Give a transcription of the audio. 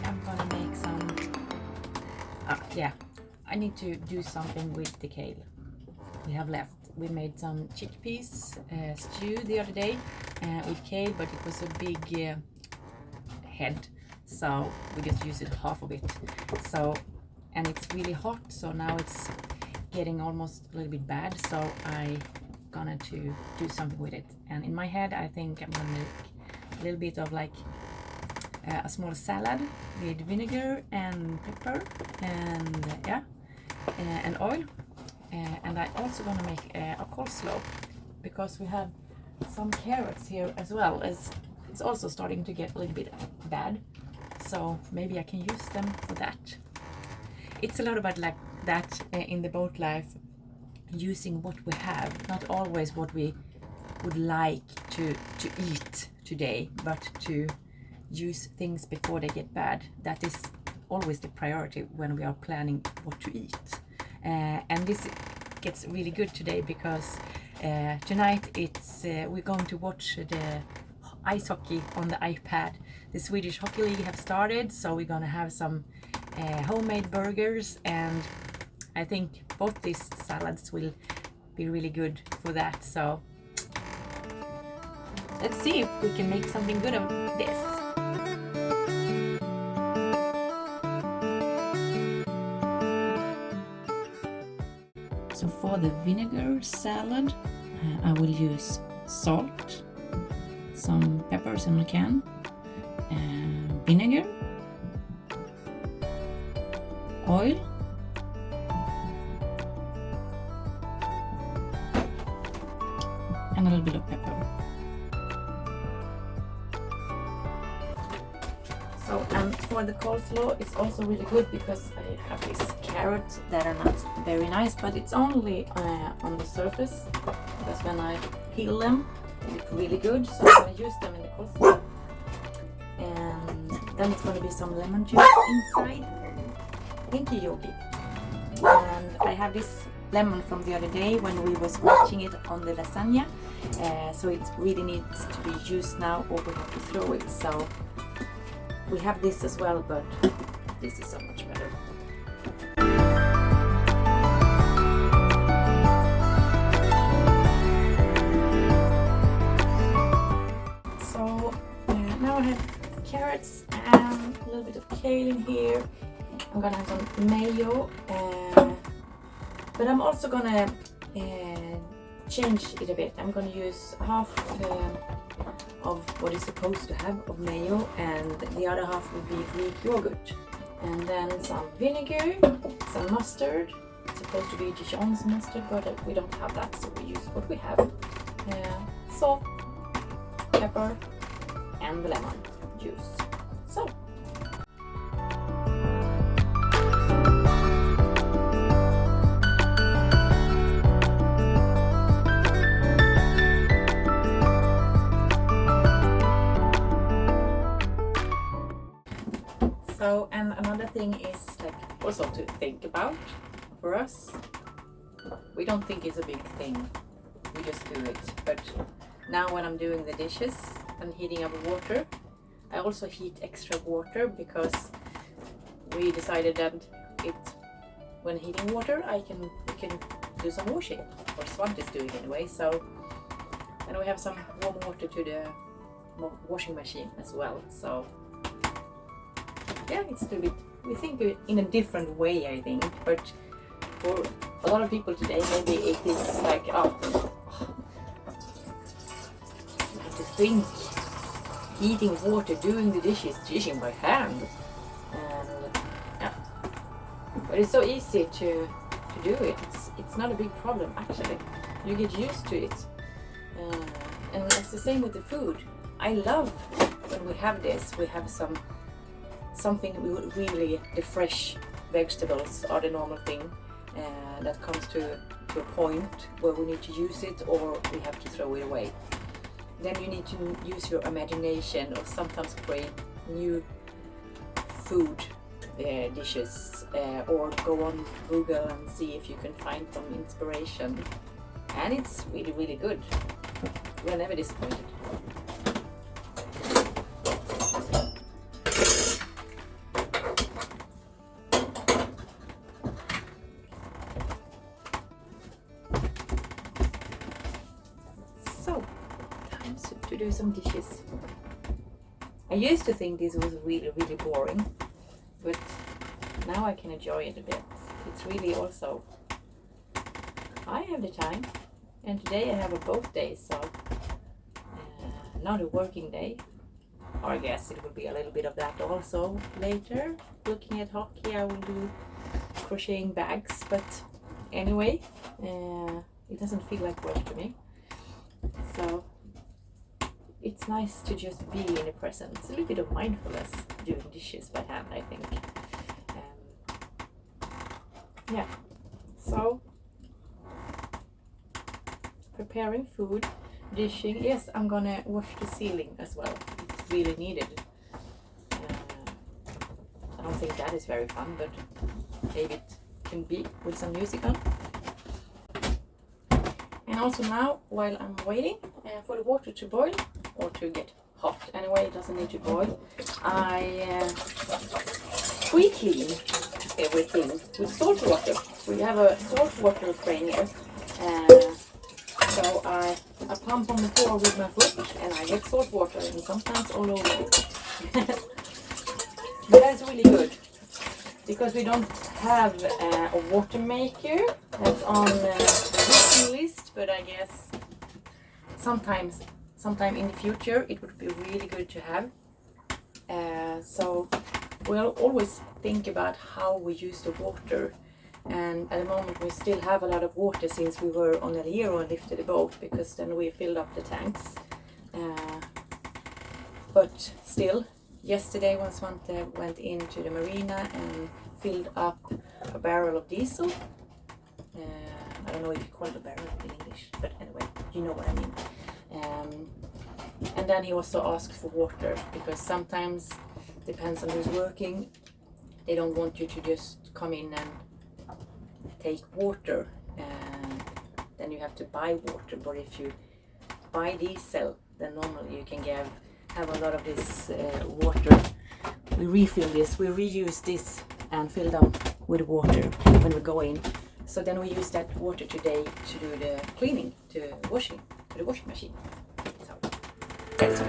I'm gonna make some, yeah, I need to do something with the kale we have left. We made some chickpeas stew the other day with kale, but it was a big head, so we just used half of it. So, and it's really hot, so now it's getting almost a little bit bad, so I gonna to do something with it. And in my head I think I'm gonna make a little bit of like a small salad with vinegar and pepper and and oil, and I also gonna make a coleslaw because we have some carrots here as well, as it's also starting to get a little bit bad, so maybe I can use them for that. It's a lot about like that in the boat life, using what we have, not always what we would like to eat today, but to use things before they get bad. That is always the priority when we are planning what to eat. And this gets really good today because tonight it's we're going to watch the ice hockey on the iPad. The Swedish Hockey League have started, so we're gonna have some homemade burgers, and I think both these salads will be really good for that. So let's see if we can make something good of this. So for the vinegar salad, I will use salt, some peppers in a can, vinegar, oil, and a little bit of pepper. So, and for the coleslaw, it's also really good because I have these carrots that are not very nice, but it's only on the surface, because when I peel them, they look really good. So I'm going to use them in the coleslaw. And then it's going to be some lemon juice inside. Thank you, Yogi. And I have this lemon from the other day when we were scratching it on the lasagna. So it really needs to be used now, or we have to throw it. So we have this as well, but this is so much better. So now I have carrots and a little bit of kale in here. I'm gonna have some mayo, but I'm also gonna change it a bit. I'm gonna use half of what is supposed to have of mayo, and the other half will be Greek yogurt, and then some vinegar, some mustard. It's supposed to be Dijon's mustard, but we don't have that, so we use what we have. Salt, pepper, and the lemon juice. So. So, and another thing is like also to think about for us. We don't think it's a big thing, we just do it. But now when I'm doing the dishes and heating up water, I also heat extra water because we decided that when heating water, we can do some washing, or Svante is doing anyway. So, and we have some warm water to the washing machine as well. So. Yeah, it's a little bit, we think in a different way, I think, but for a lot of people today, maybe it is like, oh, you have to think, heating water, doing the dishes, dishing by hand, and yeah, but it's so easy to do it. It's not a big problem actually. You get used to it, and it's the same with the food. I love when we have this. We have something really, the fresh vegetables are the normal thing that comes to a point where we need to use it or we have to throw it away. Then you need to use your imagination or sometimes create new food dishes or go on Google and see if you can find some inspiration, and it's really, really good. We're never disappointed. do some dishes. I used to think this was really, really boring, but now I can enjoy it a bit. It's really also, I have the time, and today I have a boat day, so not a working day. Or I guess it will be a little bit of that also later. Looking at hockey, I will do crocheting bags, but anyway, it doesn't feel like work to me. So it's nice to just be in the present. It's a little bit of mindfulness doing dishes by hand, I think. Yeah, so preparing food, dishing. Yes, I'm gonna wash the ceiling as well. It's really needed. I don't think that is very fun, but maybe it can be with some music on. And also now, while I'm waiting for the water to boil, or to get hot, anyway, it doesn't need to boil, I pre-clean everything with salt water. We have a salt water crane here, so I pump on the floor with my foot and I get salt water, and sometimes all over it. But that's really good, because we don't have a water maker. That's on the wishing list, but I guess sometime in the future it would be really good to have. So we'll always think about how we use the water, and at the moment we still have a lot of water since we were on El Hierro and lifted the boat, because then we filled up the tanks. But still, yesterday when Svante went into the marina and filled up a barrel of diesel. I don't know if you call it a barrel in English, but anyway, you know what I mean. And then he also asked for water, because sometimes, depends on who's working, they don't want you to just come in and take water, and then you have to buy water. But if you buy diesel, then normally you can have a lot of this water. We refill this, we reuse this and fill them with water when we go in. So then we use that water today to do the cleaning, to the washing machine. So that's